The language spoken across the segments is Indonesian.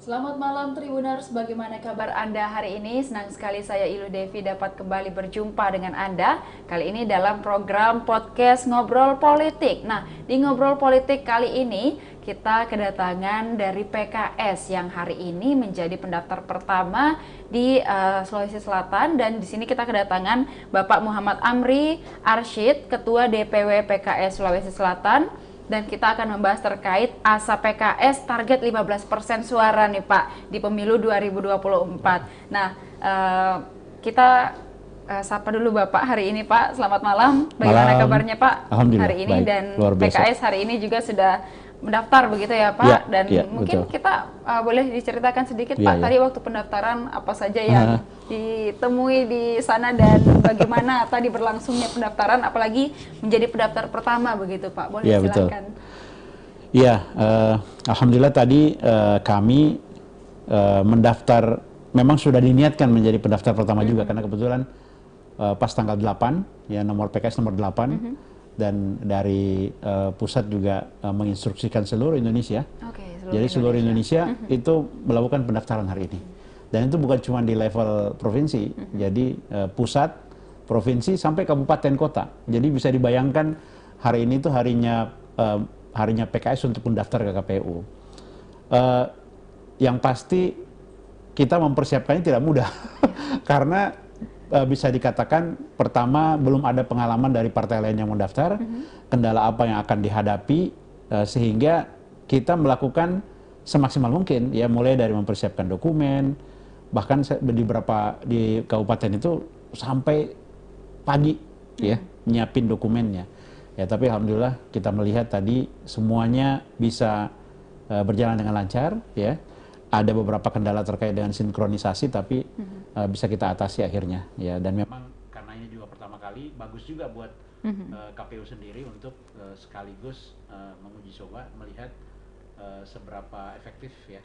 Selamat malam Tribuners, bagaimana kabar Anda hari ini? Senang sekali saya Ilu Devi dapat kembali berjumpa dengan Anda. Kali ini dalam program podcast Ngobrol Politik. Nah, di Ngobrol Politik kali ini kita kedatangan dari PKS yang hari ini menjadi pendaftar pertama di Sulawesi Selatan, dan di sini kita kedatangan Bapak Muhammad Amri Arsyid, Ketua DPW PKS Sulawesi Selatan. Dan kita akan membahas terkait asa PKS target 15% suara nih Pak di pemilu 2024. Nah, kita sapa dulu Bapak hari ini Pak. Selamat malam. Bagaimana kabarnya Pak hari ini? Baik, dan PKS hari ini juga sudah mendaftar begitu ya Pak? Ya, dan ya, mungkin betul. kita boleh diceritakan sedikit Ya, Pak, ya. tadi waktu pendaftaran apa saja yang ditemui di sana dan bagaimana tadi berlangsungnya pendaftaran, apalagi menjadi pendaftar pertama begitu Pak? Boleh Ya, betul. silakan. Iya, alhamdulillah tadi kami mendaftar, memang sudah diniatkan menjadi pendaftar pertama juga, karena kebetulan pas tanggal 8, ya nomor PKS nomor 8, dan dari pusat juga menginstruksikan seluruh Indonesia. Jadi seluruh Indonesia itu melakukan pendaftaran hari ini. Dan itu bukan cuma di level provinsi, jadi pusat, provinsi, sampai kabupaten kota. Jadi bisa dibayangkan hari ini tuh harinya PKS untuk mendaftar ke KPU. Yang pasti kita mempersiapkannya tidak mudah, karena bisa dikatakan pertama belum ada pengalaman dari partai lain yang mendaftar, kendala apa yang akan dihadapi, sehingga kita melakukan semaksimal mungkin, ya, mulai dari mempersiapkan dokumen, bahkan di kabupaten itu sampai pagi, ya, nyiapin dokumennya. Ya, tapi alhamdulillah kita melihat tadi semuanya bisa berjalan dengan lancar, ya. Ada beberapa kendala terkait dengan sinkronisasi, tapi bisa kita atasi akhirnya, ya. Dan memang karena ini juga pertama kali, bagus juga buat KPU sendiri untuk sekaligus menguji coba melihat seberapa efektif, ya,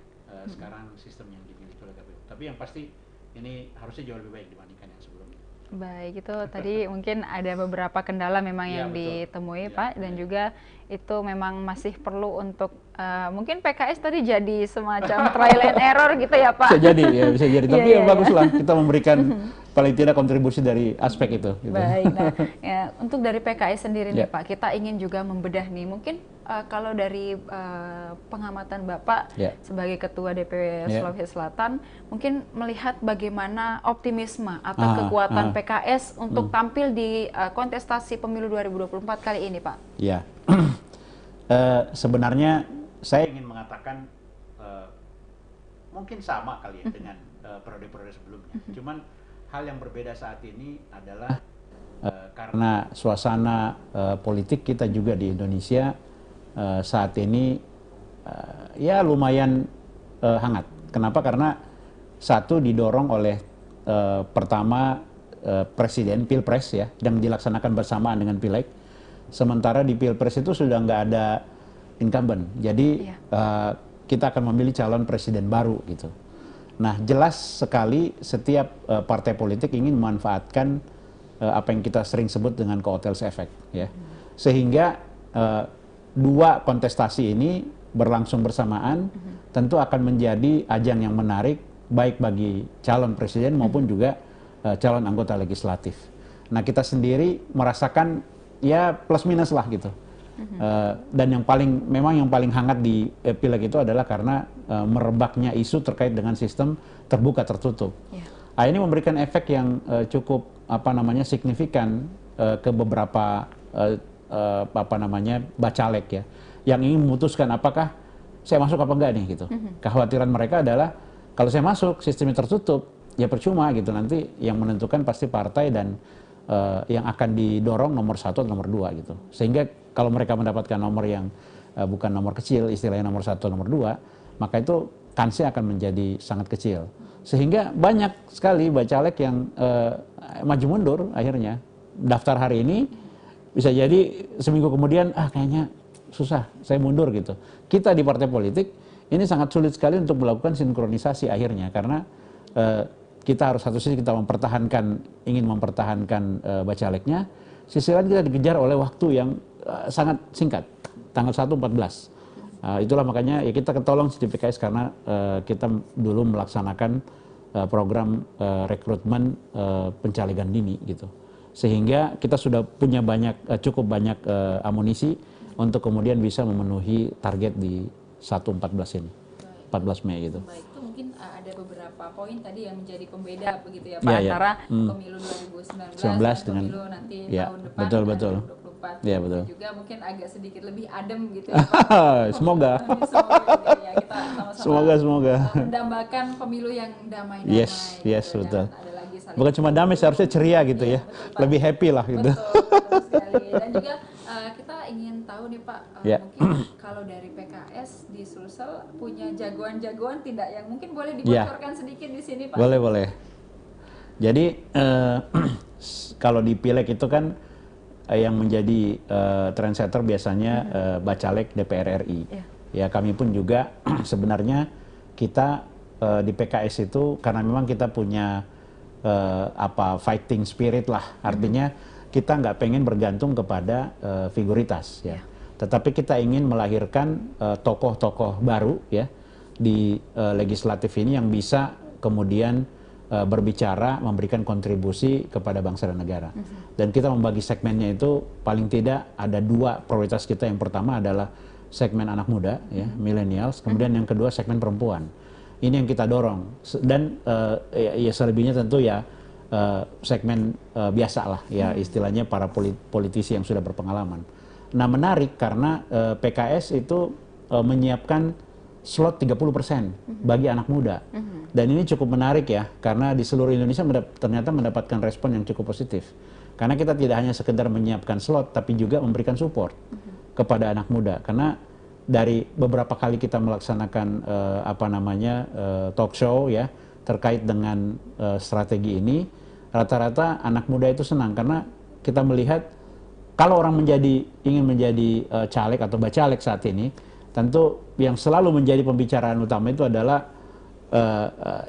sekarang sistem yang dimiliki oleh KPU. Tapi yang pasti ini harusnya jauh lebih baik dibandingkan yang sebelumnya. Baik, itu tadi mungkin ada beberapa kendala memang yang ditemui Pak, dan juga itu memang masih perlu untuk mungkin PKS tadi jadi semacam trial and error gitu ya Pak. Bisa jadi, ya, bisa jadi. Tapi ya baguslah kita memberikan paling tidak kontribusi dari aspek itu. Gitu. Baik, nah ya, untuk dari PKS sendiri nih Pak, kita ingin juga membedah nih, mungkin kalau dari pengamatan Bapak sebagai Ketua DPW Sulawesi Selatan, mungkin melihat bagaimana optimisme atau kekuatan PKS untuk tampil di kontestasi pemilu 2024 kali ini Pak? Ya, sebenarnya saya ingin mengatakan mungkin sama kali ya dengan periode-periode sebelumnya. Cuman hal yang berbeda saat ini adalah karena suasana politik kita juga di Indonesia saat ini ya lumayan hangat. Kenapa? Karena satu didorong oleh pertama presiden, pilpres, ya, yang dilaksanakan bersamaan dengan pileg. Sementara di pilpres itu sudah nggak ada incumbent, jadi kita akan memilih calon presiden baru gitu. Nah, jelas sekali setiap partai politik ingin memanfaatkan apa yang kita sering sebut dengan kotel efek, ya, sehingga dua kontestasi ini berlangsung bersamaan, tentu akan menjadi ajang yang menarik baik bagi calon presiden maupun juga calon anggota legislatif. Nah, kita sendiri merasakan ya plus minus lah gitu. Dan yang paling hangat di pileg itu adalah karena merebaknya isu terkait dengan sistem terbuka tertutup. Ini memberikan efek yang cukup signifikan ke beberapa bacalek, ya, yang ingin memutuskan apakah saya masuk apa enggak nih gitu. Kekhawatiran mereka adalah kalau saya masuk sistemnya tertutup, ya percuma gitu, nanti yang menentukan pasti partai dan yang akan didorong nomor 1 atau nomor 2 gitu. Sehingga kalau mereka mendapatkan nomor yang bukan nomor kecil, istilahnya nomor 1, nomor 2, maka itu kansnya akan menjadi sangat kecil. Sehingga banyak sekali bacalek yang maju mundur akhirnya. Daftar hari ini, bisa jadi seminggu kemudian, kayaknya susah, saya mundur gitu. Kita di partai politik, ini sangat sulit sekali untuk melakukan sinkronisasi akhirnya, karena kita harus satu sisi kita ingin mempertahankan bacaleknya, sisi lain kita dikejar oleh waktu yang sangat singkat, tanggal 1 14. Itulah makanya ya kita ketolong di PKS karena kita dulu melaksanakan program rekrutmen pencalegan dini gitu. Sehingga kita sudah punya cukup banyak amunisi untuk kemudian bisa memenuhi target di 1/14 ini. 14 Mei gitu. Baik, itu mungkin ada beberapa poin tadi yang menjadi pembeda begitu ya Pak antara pemilu 2019 dan pemilu nanti tahun depan betul. 2024. Iya, betul. Juga mungkin agak sedikit lebih adem gitu ya Pak. Semoga. Semoga ya, kita sama-sama Semoga. mendambakan pemilu yang damai-damai. Yes, gitu, betul. ada lagi saling Bukan cuma damai, seharusnya ceria gitu ya. betul, Pak. Lebih happy lah gitu. Betul sekali. Dan juga kita ingin tahu nih Pak, mungkin kalau dari PKS di Sulsel punya jagoan-jagoan tidak yang mungkin boleh dibocorkan sedikit di sini Pak? Boleh. Jadi kalau di Pileg itu kan yang menjadi trendsetter biasanya bacalek DPR RI. Ya kami pun juga sebenarnya kita di PKS itu karena memang kita punya fighting spirit lah, artinya kita nggak pengen bergantung kepada figuritas ya. Tetapi kita ingin melahirkan tokoh-tokoh baru ya di legislatif ini yang bisa kemudian berbicara, memberikan kontribusi kepada bangsa dan negara. Dan kita membagi segmennya itu paling tidak ada 2 prioritas kita. Yang pertama adalah segmen anak muda ya, millennials, kemudian yang kedua segmen perempuan. Ini yang kita dorong. Dan ya selebihnya tentu ya segmen biasa lah ya, istilahnya para politisi yang sudah berpengalaman. Nah menarik karena PKS itu menyiapkan slot 30% bagi anak muda. Dan ini cukup menarik ya, karena di seluruh Indonesia ternyata mendapatkan respon yang cukup positif. Karena kita tidak hanya sekedar menyiapkan slot, tapi juga memberikan support kepada anak muda. Karena dari beberapa kali kita melaksanakan talk show ya terkait dengan strategi ini, rata-rata anak muda itu senang karena kita melihat kalau orang ingin menjadi caleg atau bacalek saat ini, tentu yang selalu menjadi pembicaraan utama itu adalah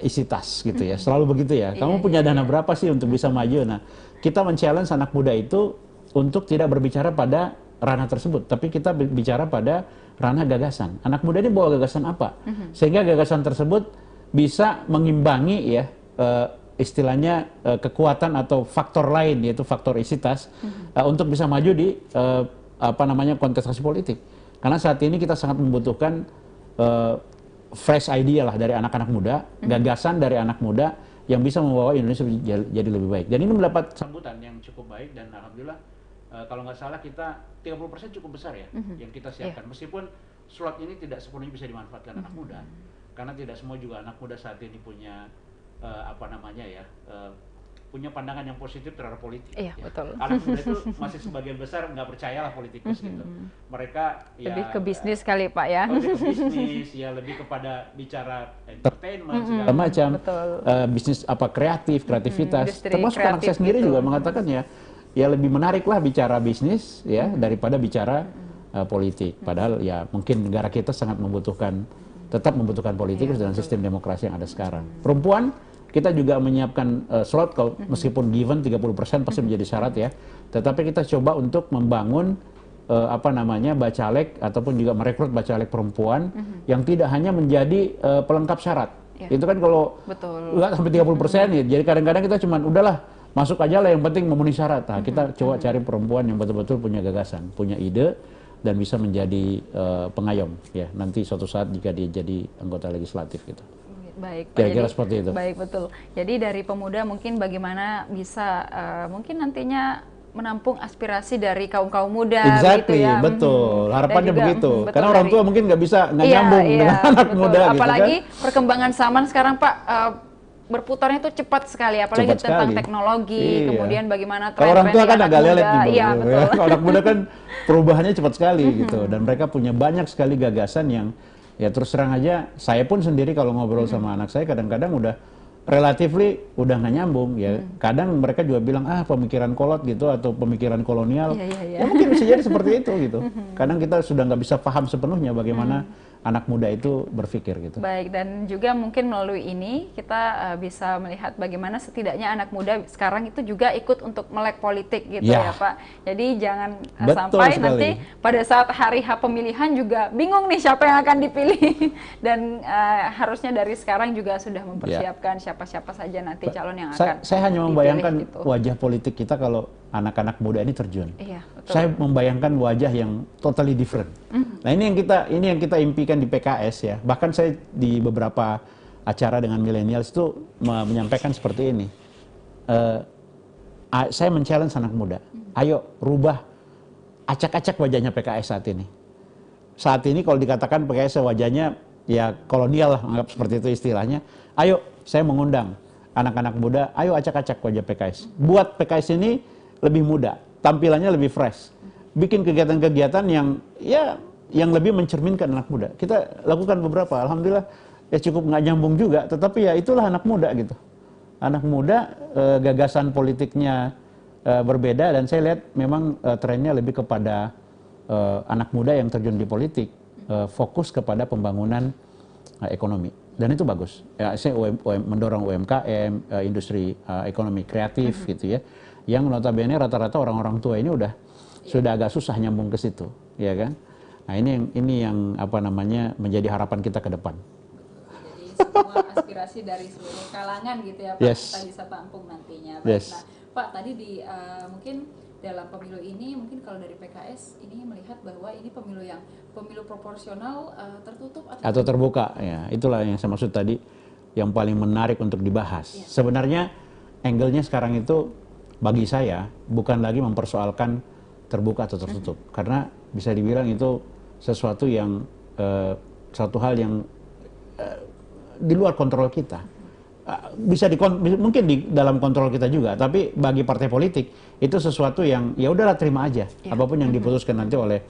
isi tas gitu ya, selalu begitu ya. Kamu punya dana berapa sih untuk bisa maju? Nah, kita men-challenge anak muda itu untuk tidak berbicara pada ranah tersebut, tapi kita bicara pada ranah gagasan. Anak muda ini bawa gagasan apa? Sehingga gagasan tersebut bisa mengimbangi ya istilahnya kekuatan atau faktor lain, yaitu faktor isi tas untuk bisa maju di kontestasi politik. Karena saat ini kita sangat membutuhkan fresh idea lah dari anak-anak muda, gagasan dari anak muda yang bisa membawa Indonesia jadi lebih baik. Dan ini mendapat sambutan yang cukup baik dan alhamdulillah kalau nggak salah kita 30% cukup besar ya yang kita siapkan. Meskipun slot ini tidak sepenuhnya bisa dimanfaatkan anak muda, karena tidak semua juga anak muda saat ini punya punya pandangan yang positif terhadap politik. Iya, ya. betul. Anak muda itu masih sebagian besar nggak percayalah politikus gitu. Mereka lebih ke bisnis kali Pak ya. Lebih ke bisnis, ya lebih kepada bicara entertainment segala macam. Bisnis kreativitas. Termasuk anak saya sendiri juga mengatakan ya lebih menarik lah bicara bisnis ya daripada bicara politik. Padahal ya mungkin negara kita sangat tetap membutuhkan politikus dalam sistem demokrasi yang ada sekarang. Perempuan kita juga menyiapkan slot, meskipun given 30% pasti menjadi syarat ya. Tetapi kita coba untuk membangun bacalek ataupun juga merekrut bacalek perempuan yang tidak hanya menjadi pelengkap syarat. Itu kan kalau nggak sampai 30% ya. Jadi kadang-kadang kita cuman udahlah masuk aja lah, yang penting memenuhi syarat. Nah, kita coba cari perempuan yang betul-betul punya gagasan, punya ide dan bisa menjadi pengayom ya nanti suatu saat jika dia jadi anggota legislatif gitu. Baik, kira-kira seperti itu. Baik, betul. Jadi dari pemuda mungkin bagaimana bisa mungkin nantinya menampung aspirasi dari kaum muda gitu ya. Betul. Harapannya begitu. Karena orang tua mungkin nggak nyambung dengan anak muda. Apalagi gitu kan. Perkembangan zaman sekarang Pak berputarnya itu cepat sekali, apalagi tentang teknologi, kemudian bagaimana tren-tren. Kalau orang tua kan agak lelet nih, iya, betul. Kalau anak muda kan perubahannya cepat sekali gitu, dan mereka punya banyak sekali gagasan yang ya terus terang aja, saya pun sendiri kalau ngobrol sama anak saya kadang-kadang udah relatively udah nggak nyambung ya. Kadang mereka juga bilang pemikiran kolot gitu atau pemikiran kolonial. Ya mungkin bisa jadi seperti itu gitu. Kadang kita sudah nggak bisa paham sepenuhnya bagaimana anak muda itu berpikir gitu. Baik, dan juga mungkin melalui ini kita bisa melihat bagaimana setidaknya anak muda sekarang itu juga ikut untuk melek politik gitu ya Pak. Jadi jangan sampai sekali. Nanti pada saat hari H pemilihan juga bingung nih siapa yang akan dipilih. Dan harusnya dari sekarang juga sudah mempersiapkan siapa-siapa saja nanti calon yang akan Saya hanya membayangkan gitu. wajah politik kita kalau anak-anak muda ini terjun. Iya, betul. Saya membayangkan wajah yang totally different. Nah, ini yang kita impikan di PKS ya. Bahkan saya di beberapa acara dengan millennials itu menyampaikan seperti ini. Saya men-challenge anak muda. Ayo rubah, acak-acak wajahnya PKS saat ini. Saat ini kalau dikatakan PKS wajahnya ya kolonial lah, anggap seperti itu istilahnya. Ayo, saya mengundang anak-anak muda, ayo acak-acak wajah PKS. Buat PKS ini lebih muda, tampilannya lebih fresh. Bikin kegiatan-kegiatan yang lebih mencerminkan anak muda. Kita lakukan beberapa, alhamdulillah ya cukup nggak nyambung juga, tetapi ya itulah anak muda gitu. Anak muda, gagasan politiknya berbeda, dan saya lihat memang trennya lebih kepada anak muda yang terjun di politik, fokus kepada pembangunan ekonomi. Dan itu bagus. Ya, saya mendorong UMKM, industri ekonomi kreatif gitu ya. Yang notabene rata-rata orang-orang tua ini sudah agak susah nyambung ke situ, ya kan? Nah, ini yang apa namanya menjadi harapan kita ke depan. Jadi semua aspirasi dari seluruh kalangan gitu ya Pak, kita bisa tampung nantinya. Baik. Nah, Pak, tadi mungkin dalam pemilu ini, mungkin kalau dari PKS ini melihat bahwa ini pemilu proporsional, tertutup atau terbuka, ya itulah yang saya maksud tadi, yang paling menarik untuk dibahas. Sebenarnya angle-nya sekarang itu bagi saya bukan lagi mempersoalkan terbuka atau tertutup, karena bisa dibilang itu sesuatu yang satu hal yang di luar kontrol kita. Mungkin di dalam kontrol kita juga, tapi bagi partai politik itu sesuatu yang ya udahlah terima aja, apapun yang diputuskan nanti oleh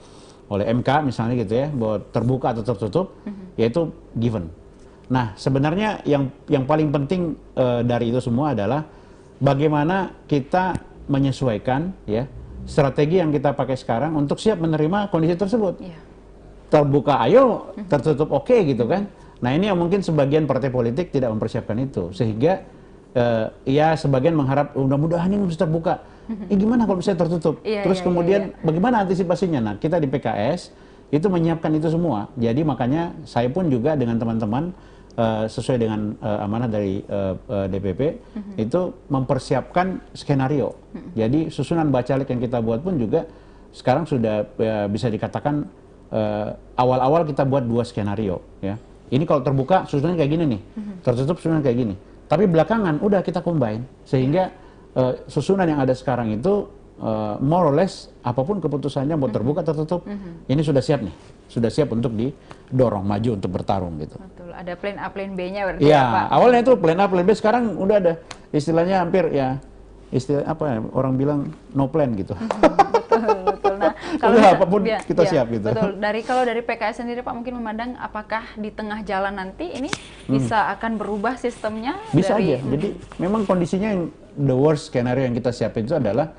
MK misalnya gitu ya, bahwa terbuka atau tertutup, yaitu given. Nah, sebenarnya yang paling penting dari itu semua adalah bagaimana kita menyesuaikan ya strategi yang kita pakai sekarang untuk siap menerima kondisi tersebut. Terbuka ayo, tertutup oke gitu kan. Nah, ini yang mungkin sebagian partai politik tidak mempersiapkan itu, sehingga ya sebagian mengharap mudah-mudahan ini bisa terbuka. Gimana kalau bisa tertutup? Terus kemudian bagaimana antisipasinya? Nah, kita di PKS itu menyiapkan itu semua. Jadi makanya saya pun juga dengan teman-teman sesuai dengan amanah dari DPP itu mempersiapkan skenario. Jadi susunan bacalek yang kita buat pun juga sekarang sudah bisa dikatakan awal-awal kita buat 2 skenario ya. Ini kalau terbuka susunannya kayak gini nih, tertutup susunan kayak gini. Tapi belakangan udah kita combine sehingga susunan yang ada sekarang itu more or less apapun keputusannya mau terbuka tertutup, ini sudah siap nih, sudah siap untuk didorong maju untuk bertarung gitu. Betul, ada plan A, plan B-nya berarti ya, Pak. Awalnya itu plan A, plan B, sekarang udah ada istilahnya hampir ya istilah apa ya, orang bilang no plan gitu. Betul. Nah, kalau apapun kita siap gitu. Betul. Kalau dari PKS sendiri Pak mungkin memandang apakah di tengah jalan nanti ini bisa akan berubah sistemnya? Bisa aja. Jadi memang kondisinya yang the worst skenario yang kita siapin itu adalah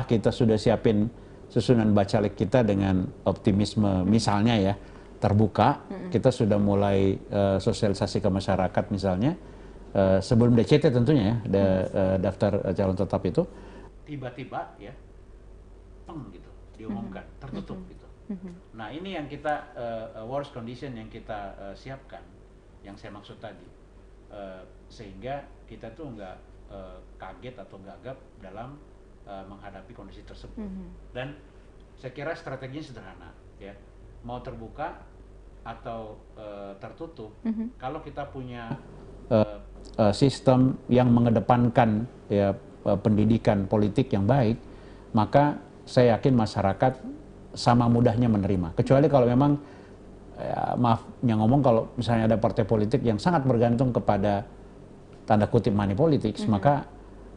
kita sudah siapin susunan bacalek kita dengan optimisme, misalnya ya terbuka, kita sudah mulai sosialisasi ke masyarakat misalnya sebelum DCT tentunya ya, daftar calon tetap itu tiba-tiba ya gitu diumumkan tertutup gitu. Nah, ini yang kita worst condition yang kita siapkan, yang saya maksud tadi, sehingga kita tuh nggak kaget atau gagap dalam menghadapi kondisi tersebut. Dan saya kira strateginya sederhana ya, mau terbuka atau tertutup, kalau kita punya sistem yang mengedepankan ya pendidikan politik yang baik, maka saya yakin masyarakat sama mudahnya menerima. Kecuali kalau memang maaf yang ngomong, kalau misalnya ada partai politik yang sangat bergantung kepada tanda kutip money politics, maka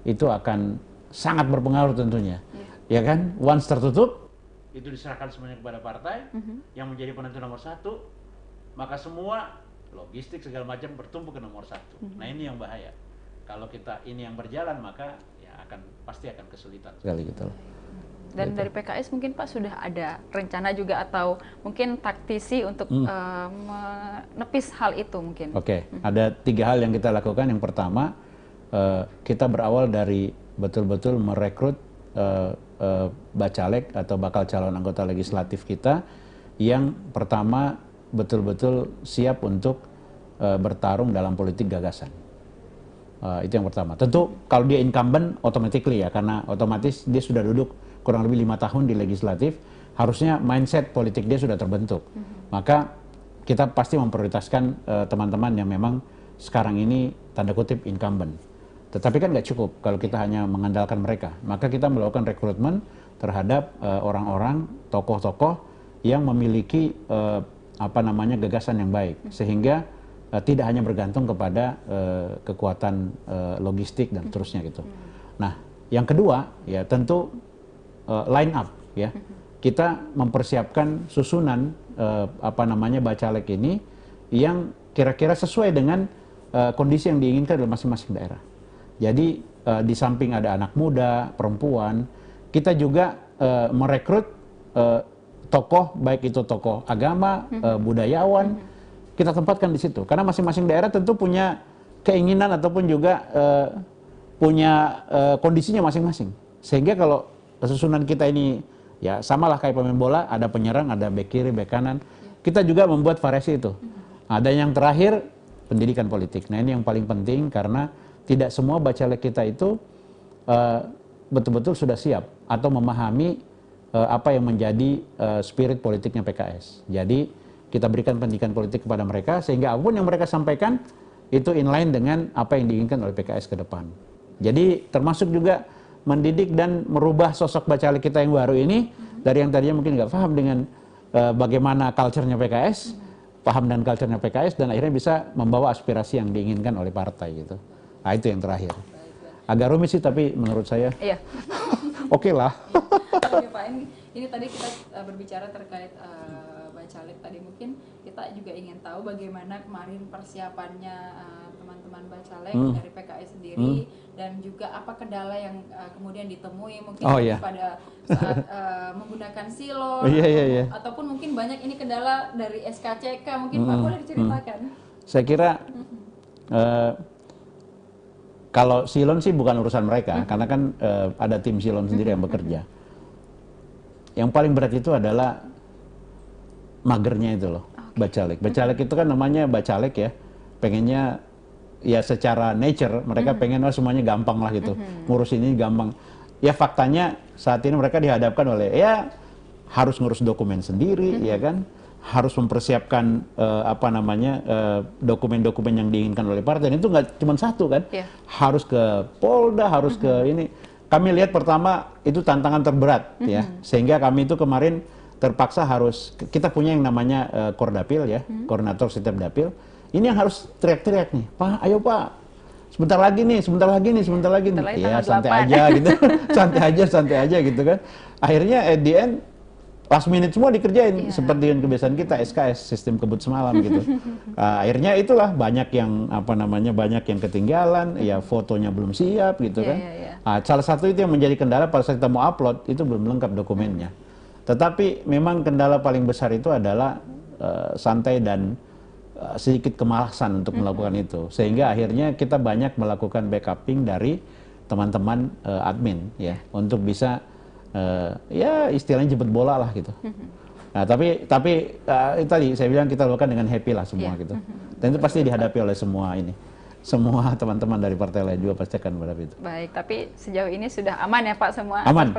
itu akan sangat berpengaruh tentunya. Ya kan? Once tertutup, itu diserahkan semuanya kepada partai yang menjadi penentu nomor 1, maka semua logistik segala macam bertumpu ke nomor 1. Nah, ini yang bahaya. Kalau kita ini yang berjalan, maka ya pasti akan kesulitan sekali gitu. Dan dari PKS mungkin Pak sudah ada rencana juga atau mungkin taktisi untuk menepis hal itu mungkin. Oke, ada 3 hal yang kita lakukan. Yang pertama, kita berawal dari betul-betul merekrut bacalek atau bakal calon anggota legislatif kita yang pertama betul-betul siap untuk bertarung dalam politik gagasan. Itu yang pertama. Tentu kalau dia incumbent automatically ya, karena otomatis dia sudah duduk kurang lebih 5 tahun di legislatif, harusnya mindset politik dia sudah terbentuk. Maka kita pasti memprioritaskan teman-teman yang memang sekarang ini tanda kutip incumbent. Tetapi kan nggak cukup kalau kita hanya mengandalkan mereka. Maka kita melakukan rekrutmen terhadap orang-orang, tokoh-tokoh yang memiliki gagasan yang baik, sehingga tidak hanya bergantung kepada kekuatan logistik dan seterusnya gitu. Nah, yang kedua ya tentu line up ya. Kita mempersiapkan susunan bacalek ini yang kira-kira sesuai dengan kondisi yang diinginkan oleh masing-masing daerah. Jadi di samping ada anak muda, perempuan, kita juga merekrut tokoh, baik itu tokoh agama, budayawan, kita tempatkan di situ. Karena masing-masing daerah tentu punya keinginan ataupun juga punya kondisinya masing-masing. Sehingga kalau susunan kita ini ya samalah kayak pemain bola, ada penyerang, ada bek kiri, bek kanan. Kita juga membuat variasi itu. Ada yang terakhir pendidikan politik. Nah ini yang paling penting karena tidak semua bacalek kita itu betul-betul sudah siap atau memahami apa yang menjadi spirit politiknya PKS. Jadi kita berikan pendidikan politik kepada mereka sehingga apapun yang mereka sampaikan itu inline dengan apa yang diinginkan oleh PKS ke depan. Jadi termasuk juga mendidik dan merubah sosok bacalek kita yang baru ini dari yang tadinya mungkin nggak paham dengan bagaimana culture-nya PKS, paham dan culture-nya PKS dan akhirnya bisa membawa aspirasi yang diinginkan oleh partai gitu. Nah itu yang terakhir. Agak rumit sih tapi menurut saya oke lah. Oke Pak, ini tadi kita berbicara terkait bacalek tadi, mungkin kita juga ingin tahu bagaimana kemarin persiapannya teman-teman bacalek dari PKS sendiri dan juga apa kendala yang kemudian ditemui mungkin pada saat menggunakan silon ataupun mungkin banyak ini kendala dari SKCK, mungkin Pak boleh diceritakan? Saya kira kalau silon sih bukan urusan mereka karena kan ada tim silon sendiri yang bekerja. Yang paling berat itu adalah magernya itu loh, bacalek. Bacalek itu kan namanya bacalek ya, pengennya ya secara nature mereka pengen semuanya gampang lah gitu, ngurus ini gampang. Ya faktanya saat ini mereka dihadapkan oleh ya harus ngurus dokumen sendiri, ya kan, harus mempersiapkan dokumen-dokumen yang diinginkan oleh partai. Dan itu nggak cuma satu kan, harus ke Polda, harus ke ini. Kami lihat pertama itu tantangan terberat ya, sehingga kami itu kemarin terpaksa harus, kita punya yang namanya Kordapil ya, koordinator setiap dapil. Ini yang harus teriak-teriak nih, Pak, ayo Pak, sebentar lagi nih. Ya santai aja gitu, santai aja gitu kan. Akhirnya at the end, last minute semua dikerjain, seperti yang kebiasaan kita, SKS, sistem kebut semalam gitu. Akhirnya itulah banyak yang banyak yang ketinggalan, ya fotonya belum siap gitu kan. Salah satu itu yang menjadi kendala pada saat kita mau upload, itu belum lengkap dokumennya. Tetapi memang kendala paling besar itu adalah santai dan sedikit kemalasan untuk melakukan itu. Sehingga akhirnya kita banyak melakukan backupping dari teman-teman admin ya, untuk bisa ya istilahnya jemput bola lah gitu. Nah tapi tadi saya bilang kita lakukan dengan happy lah semua gitu. Dan itu pasti dihadapi oleh semua teman-teman dari partai lain juga pasti akan menghadapi itu. Baik, tapi sejauh ini sudah aman ya Pak semua? Aman.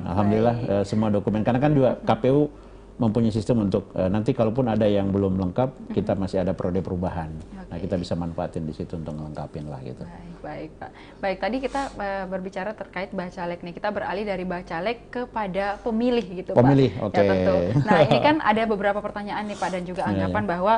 Alhamdulillah semua dokumen. Karena kan juga KPU mempunyai sistem untuk nanti kalaupun ada yang belum lengkap, kita masih ada periode perubahan. Nah kita bisa manfaatin di situ untuk melengkapin lah gitu. Baik Pak. Baik, tadi kita berbicara terkait bacalek nih. Kita beralih dari bacalek kepada pemilih gitu Pak. Pemilih, oke. Ya tentu. Nah ini kan ada beberapa pertanyaan nih Pak dan juga anggapan bahwa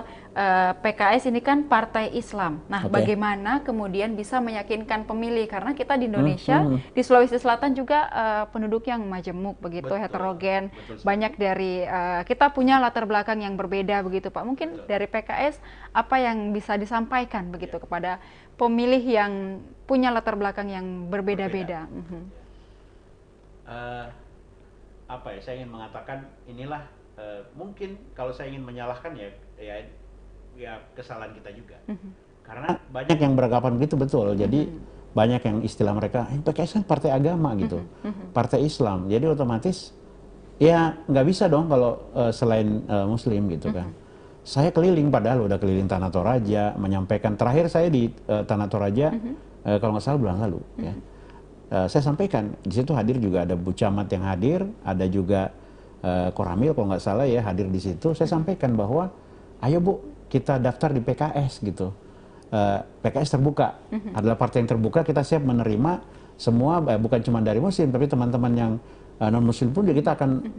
PKS ini kan partai Islam. Nah bagaimana kemudian bisa meyakinkan pemilih, karena kita di Indonesia, di Sulawesi Selatan juga penduduk yang majemuk begitu, heterogen, banyak dari kita punya latar belakang yang berbeda begitu Pak. Mungkin dari PKS apa yang bisa disampaikan begitu kepada pemilih yang punya latar belakang yang berbeda-beda? apa ya, saya ingin mengatakan inilah mungkin kalau saya ingin menyalahkan ya kesalahan kita juga. Karena banyak yang beranggapan begitu, betul. Jadi banyak yang istilah mereka, PKS kan partai agama gitu, partai Islam. Jadi otomatis ya nggak bisa dong kalau selain Muslim gitu kan. Saya keliling, padahal udah keliling Tanah Toraja, menyampaikan. Terakhir saya di Tanah Toraja, kalau nggak salah bulan lalu ya. Saya sampaikan, di situ hadir juga ada Bu Camat yang hadir, ada juga Koramil kalau nggak salah ya hadir di situ. Saya sampaikan bahwa, ayo Bu, kita daftar di PKS gitu. PKS terbuka, adalah partai yang terbuka, kita siap menerima semua, bukan cuma dari Muslim, tapi teman-teman yang non-Muslim pun kita akan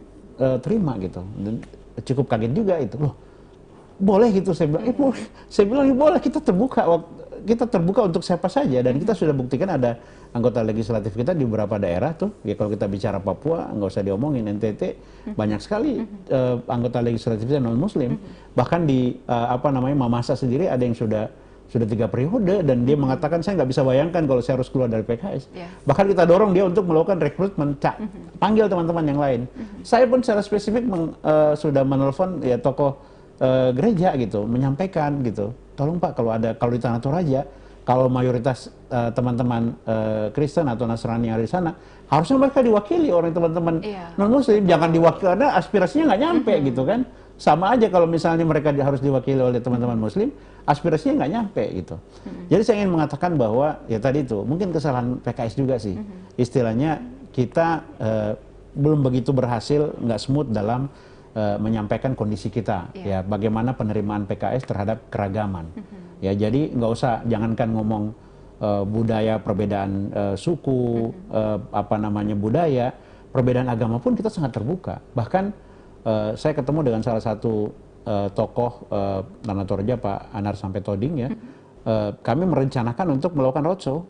terima gitu. Dan cukup kaget juga itu, loh boleh gitu, saya bilang, boleh. Saya bilang, boleh, kita terbuka untuk siapa saja, dan kita sudah buktikan ada anggota legislatif kita di beberapa daerah tuh, ya kalau kita bicara Papua, nggak usah diomongin, NTT, banyak sekali anggota legislatifnya non-Muslim, bahkan di Mamasa sendiri ada yang sudah 3 periode, dan dia mengatakan saya nggak bisa bayangkan kalau saya harus keluar dari PKS. Bahkan kita dorong dia untuk melakukan rekrutmen, panggil teman-teman yang lain. Saya pun secara spesifik sudah menelpon ya tokoh gereja gitu, menyampaikan gitu, tolong Pak, kalau di Tanah Toraja, kalau mayoritas teman-teman Kristen atau Nasrani yang ada di sana, harusnya mereka diwakili oleh teman-teman non-Muslim, jangan diwakili karena aspirasinya nggak nyampe gitu kan. Sama aja kalau misalnya mereka harus diwakili oleh teman-teman Muslim, aspirasinya nggak nyampe gitu. Jadi saya ingin mengatakan bahwa ya tadi itu mungkin kesalahan PKS juga sih, istilahnya kita belum begitu berhasil, nggak smooth dalam menyampaikan kondisi kita, ya bagaimana penerimaan PKS terhadap keragaman. Ya jadi nggak usah, jangankan ngomong budaya, perbedaan suku, budaya, perbedaan agama pun kita sangat terbuka. Bahkan saya ketemu dengan salah satu tokoh Tanah Toraja, Pak Anar Sampai Toding ya. Kami merencanakan untuk melakukan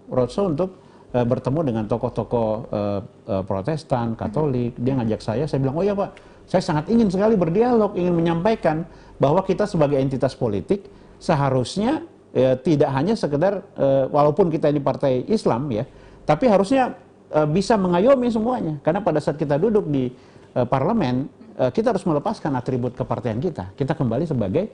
roadshow untuk bertemu dengan tokoh-tokoh Protestan, Katolik. Dia ngajak saya bilang, oh ya Pak, saya sangat ingin sekali berdialog, ingin menyampaikan bahwa kita sebagai entitas politik seharusnya tidak hanya sekedar walaupun kita ini partai Islam ya, tapi harusnya bisa mengayomi semuanya. Karena pada saat kita duduk di parlemen, kita harus melepaskan atribut kepartaian kita. Kita kembali sebagai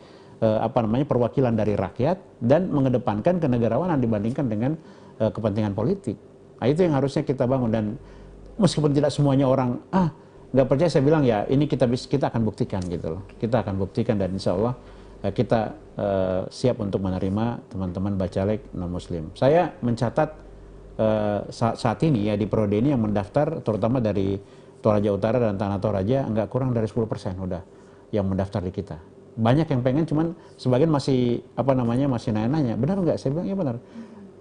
perwakilan dari rakyat dan mengedepankan kenegarawanan dibandingkan dengan kepentingan politik. Nah, itu yang harusnya kita bangun, dan meskipun tidak semuanya orang nggak percaya, saya bilang ya ini kita akan buktikan gitu loh. Kita akan buktikan, dan insya Allah kita siap untuk menerima teman-teman Bacalek non-Muslim. Saya mencatat saat ini ya di periode ini yang mendaftar, terutama dari Toraja Utara dan Tanah Toraja, nggak kurang dari 10% udah yang mendaftar di kita. Banyak yang pengen, cuman sebagian masih masih nanya-nanya, benar nggak? Saya bilang ya benar.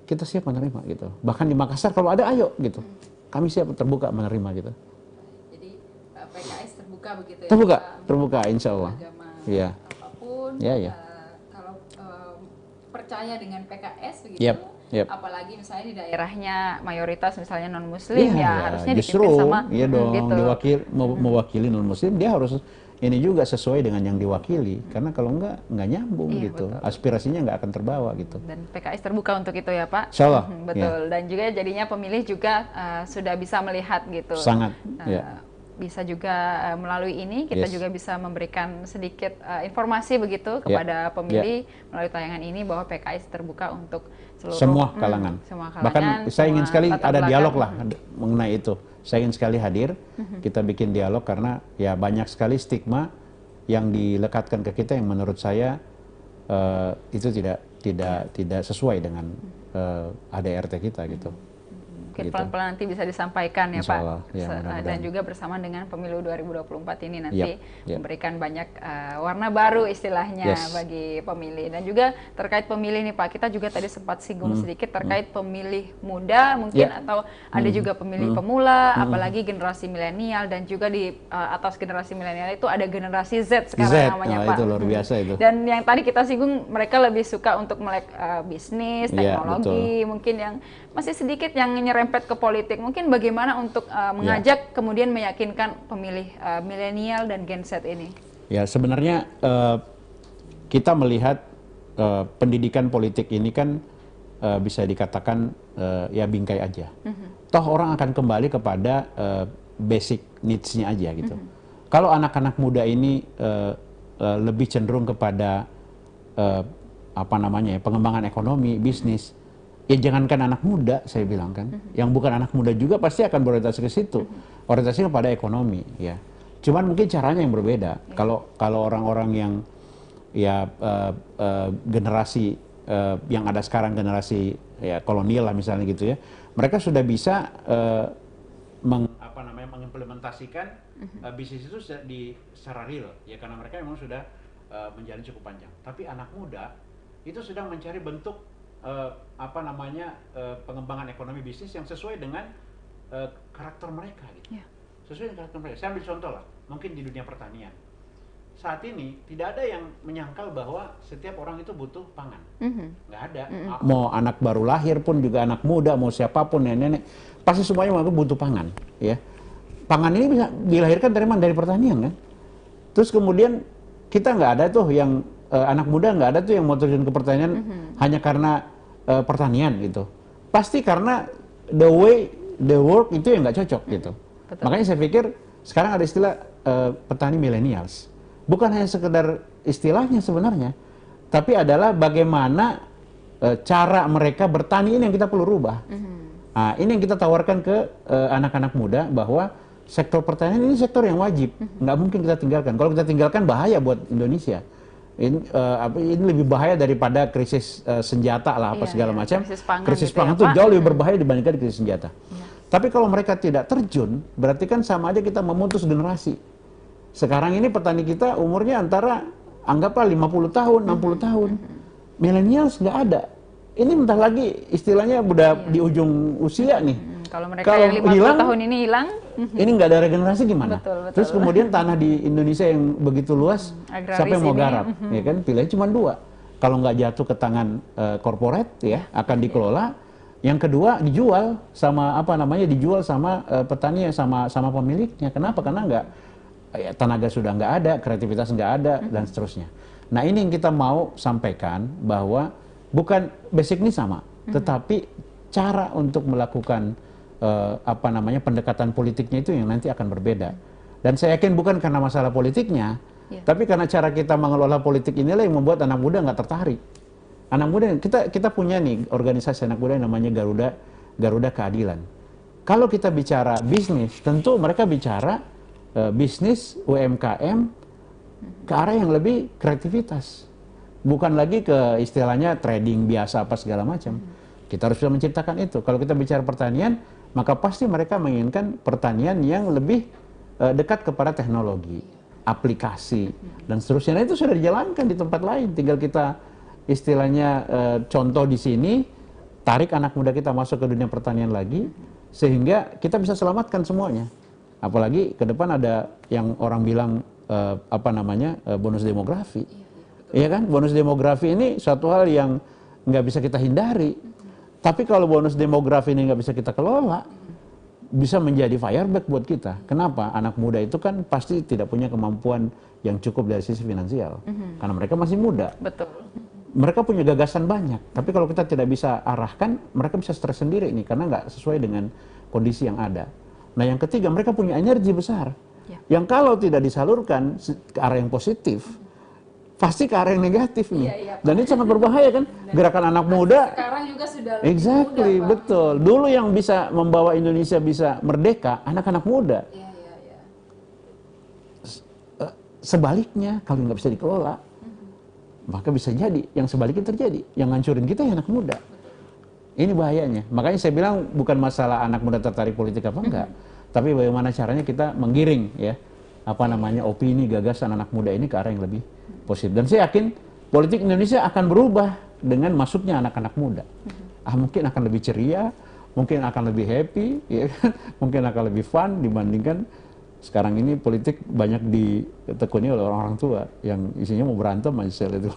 Kita siap menerima gitu. Bahkan di Makassar kalau ada, ayo gitu. Kami siap terbuka menerima gitu. PKS terbuka begitu ya? Terbuka insya Allah. Agama apapun, kalau percaya dengan PKS begitu, apalagi misalnya di daerahnya mayoritas misalnya non-Muslim, harusnya justru, dipimpin sama gitu. Mewakili non-Muslim, dia harus ini juga sesuai dengan yang diwakili, karena kalau nggak nyambung gitu, betul. Aspirasinya nggak akan terbawa gitu. Dan PKS terbuka untuk itu ya Pak? Insya Allah. Betul, dan juga jadinya pemilih juga sudah bisa melihat gitu. Sangat, bisa juga melalui ini kita juga bisa memberikan sedikit informasi begitu kepada pemilih melalui tayangan ini bahwa PKS terbuka untuk semua kalangan. Bahkan saya ingin sekali ada dialog lah mengenai itu. Saya ingin sekali hadir, kita bikin dialog, karena ya banyak sekali stigma yang dilekatkan ke kita yang menurut saya itu tidak sesuai dengan ADRT kita gitu. Mungkin pelan-pelan nanti bisa disampaikan ya Pak. Allah, ya, dan juga bersama dengan pemilu 2024 ini nanti memberikan banyak warna baru istilahnya bagi pemilih. Dan juga terkait pemilih nih Pak, kita juga tadi sempat singgung sedikit terkait pemilih muda mungkin atau ada juga pemilih pemula, apalagi generasi milenial, dan juga di atas generasi milenial itu ada generasi Z sekarang namanya Pak. Itu luar biasa itu. Dan yang tadi kita singgung, mereka lebih suka untuk melek bisnis, teknologi, mungkin yang masih sedikit yang nyerempet ke politik. Mungkin bagaimana untuk mengajak kemudian meyakinkan pemilih milenial dan Gen Z ini? Ya sebenarnya kita melihat pendidikan politik ini kan bisa dikatakan ya bingkai aja. Toh orang akan kembali kepada basic needs-nya aja gitu. Kalau anak-anak muda ini lebih cenderung kepada apa namanya ya, pengembangan ekonomi, bisnis, ya jangankan anak muda, saya bilang kan, yang bukan anak muda juga pasti akan berorientasi ke situ, orientasinya pada ekonomi, ya. Cuman mungkin caranya yang berbeda. Kalau orang-orang yang ya generasi yang ada sekarang, generasi ya kolonial lah misalnya gitu ya, mereka sudah bisa mengimplementasikan bisnis itu secara real, ya, karena mereka memang sudah menjalani cukup panjang. Tapi anak muda itu sedang mencari bentuk pengembangan ekonomi bisnis yang sesuai dengan karakter mereka gitu. Yeah. Sesuai dengan karakter mereka. Saya ambil contoh lah, mungkin di dunia pertanian. Saat ini tidak ada yang menyangkal bahwa setiap orang itu butuh pangan. Nggak ada. Mau anak baru lahir pun juga anak muda, mau siapapun nenek-nenek, pasti semuanya mengaku butuh pangan, ya. Pangan ini bisa dilahirkan dari mana? Dari pertanian kan. Terus kemudian kita nggak ada tuh yang anak muda nggak ada tuh yang mau terjun ke pertanian hanya karena pertanian gitu. Pasti karena the way the work itu yang nggak cocok gitu. Betul. Makanya saya pikir sekarang ada istilah petani millennials. Bukan hanya sekedar istilahnya sebenarnya, tapi adalah bagaimana cara mereka bertani ini yang kita perlu rubah. Nah, ini yang kita tawarkan ke anak-anak muda bahwa sektor pertanian ini sektor yang wajib, nggak mungkin kita tinggalkan. Kalau kita tinggalkan bahaya buat Indonesia. Ini lebih bahaya daripada krisis senjata lah apa segala macam. Krisis pangan itu jauh lebih berbahaya dibandingkan krisis senjata. Tapi kalau mereka tidak terjun, berarti kan sama aja kita memutus generasi. Sekarang ini petani kita umurnya antara anggaplah 50 tahun, 60 tahun. Millennials nggak ada. Ini bentar lagi istilahnya udah di ujung usia nih. Kalau mereka yang 50 tahun ini hilang, ini nggak ada regenerasi gimana? Betul. Terus kemudian tanah di Indonesia yang begitu luas, siapa yang mau garap? Ya kan, pilihannya cuma dua. Kalau nggak jatuh ke tangan korporat, ya akan dikelola. Yang kedua dijual sama dijual sama petani sama pemiliknya. Kenapa? Karena nggak tenaga sudah nggak ada, kreativitas nggak ada dan seterusnya. Nah ini yang kita mau sampaikan bahwa bukan basic ini sama, tetapi cara untuk melakukan pendekatan politiknya itu yang nanti akan berbeda. Dan saya yakin bukan karena masalah politiknya, tapi karena cara kita mengelola politik inilah yang membuat anak muda nggak tertarik. Anak muda kita punya nih organisasi anak muda yang namanya Garuda Keadilan. Kalau kita bicara bisnis, tentu mereka bicara bisnis UMKM ke arah yang lebih kreativitas, bukan lagi ke istilahnya trading biasa apa segala macam. Kita harus bisa menciptakan itu. Kalau kita bicara pertanian, maka pasti mereka menginginkan pertanian yang lebih dekat kepada teknologi, aplikasi dan seterusnya. Nah, itu sudah dijalankan di tempat lain. Tinggal kita istilahnya contoh di sini, tarik anak muda kita masuk ke dunia pertanian lagi, sehingga kita bisa selamatkan semuanya. Apalagi ke depan ada yang orang bilang bonus demografi. Iya kan? Bonus demografi ini suatu hal yang nggak bisa kita hindari. Tapi kalau bonus demografi ini nggak bisa kita kelola, bisa menjadi fireback buat kita. Kenapa? Anak muda itu kan pasti tidak punya kemampuan yang cukup dari sisi finansial. Karena mereka masih muda. Betul. Mereka punya gagasan banyak. Tapi kalau kita tidak bisa arahkan, mereka bisa stres sendiri nih. Karena nggak sesuai dengan kondisi yang ada. Nah yang ketiga, mereka punya energi besar. Yang kalau tidak disalurkan ke arah yang positif, pasti ke arah yang negatif nih. Dan ini sangat berbahaya kan. Gerakan anak muda. Sekarang juga sudah lebih muda, betul. Dulu yang bisa membawa Indonesia bisa merdeka, anak-anak muda. Sebaliknya, kalau nggak bisa dikelola, maka bisa jadi yang sebaliknya terjadi. Yang ngancurin kita ya anak muda. Ini bahayanya. Makanya saya bilang bukan masalah anak muda tertarik politik apa enggak, tapi bagaimana caranya kita menggiring ya opini, gagasan anak muda ini ke arah yang lebih positif. Dan saya yakin politik Indonesia akan berubah dengan masuknya anak-anak muda. Mungkin akan lebih ceria, mungkin akan lebih happy, ya kan? Mungkin akan lebih fun dibandingkan sekarang ini politik banyak ditekuni oleh orang-orang tua yang isinya mau berantem aja saya lihat.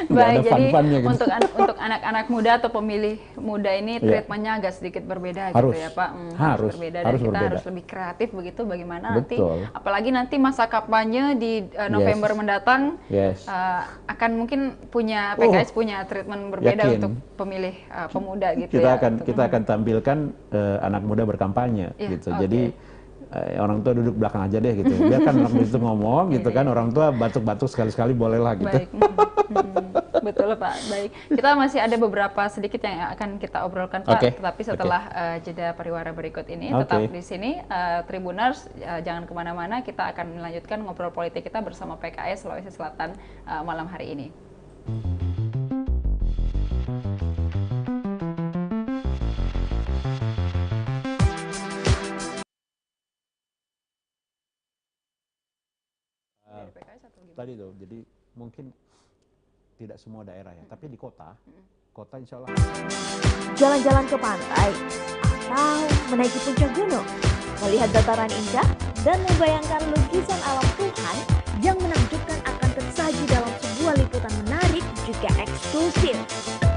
Nggak ada Baik, jadi fun-funnya gitu. untuk anak-anak muda atau pemilih muda ini Iya. treatmentnya agak sedikit berbeda Harus. gitu ya Pak. Harus. Berbeda dan Harus kita berbeda. harus lebih kreatif begitu bagaimana nanti, Betul. apalagi nanti masa kampanye di November Yes. mendatang Yes. akan mungkin punya PKS punya treatment berbeda yakin. untuk pemilih pemuda gitu Kita ya. akan kita akan tampilkan anak muda berkampanye Iya, gitu. oke. Jadi orang tua duduk belakang aja deh gitu. Biarkan anak muda itu ngomong gitu kan. Orang tua batuk-batuk sekali-sekali bolehlah gitu. Baik, betul Pak. Baik, kita masih ada beberapa sedikit yang akan kita obrolkan Pak, Oke, tetapi setelah jeda pariwara berikut ini, Oke. tetap di sini Tribuners, jangan kemana-mana, kita akan melanjutkan ngobrol politik kita bersama PKS Sulawesi Selatan malam hari ini. Dari PKS atau gimana? Tadi tuh, jadi mungkin tidak semua daerah ya, tapi di kota insya Allah. Jalan-jalan ke pantai atau menaiki puncak gunung, melihat dataran indah dan membayangkan lukisan alam Tuhan yang menakjubkan akan tersaji dalam sebuah liputan menarik juga eksklusif.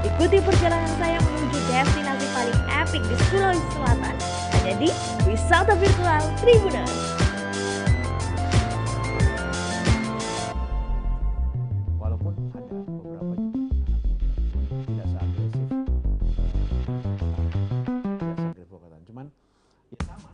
Ikuti perjalanan saya menuju destinasi paling epik di Sulawesi Selatan, hanya di Wisata Virtual Tribuners. Walaupun ada beberapa juga anak muda tidak seagresif kota, cuman ya sama.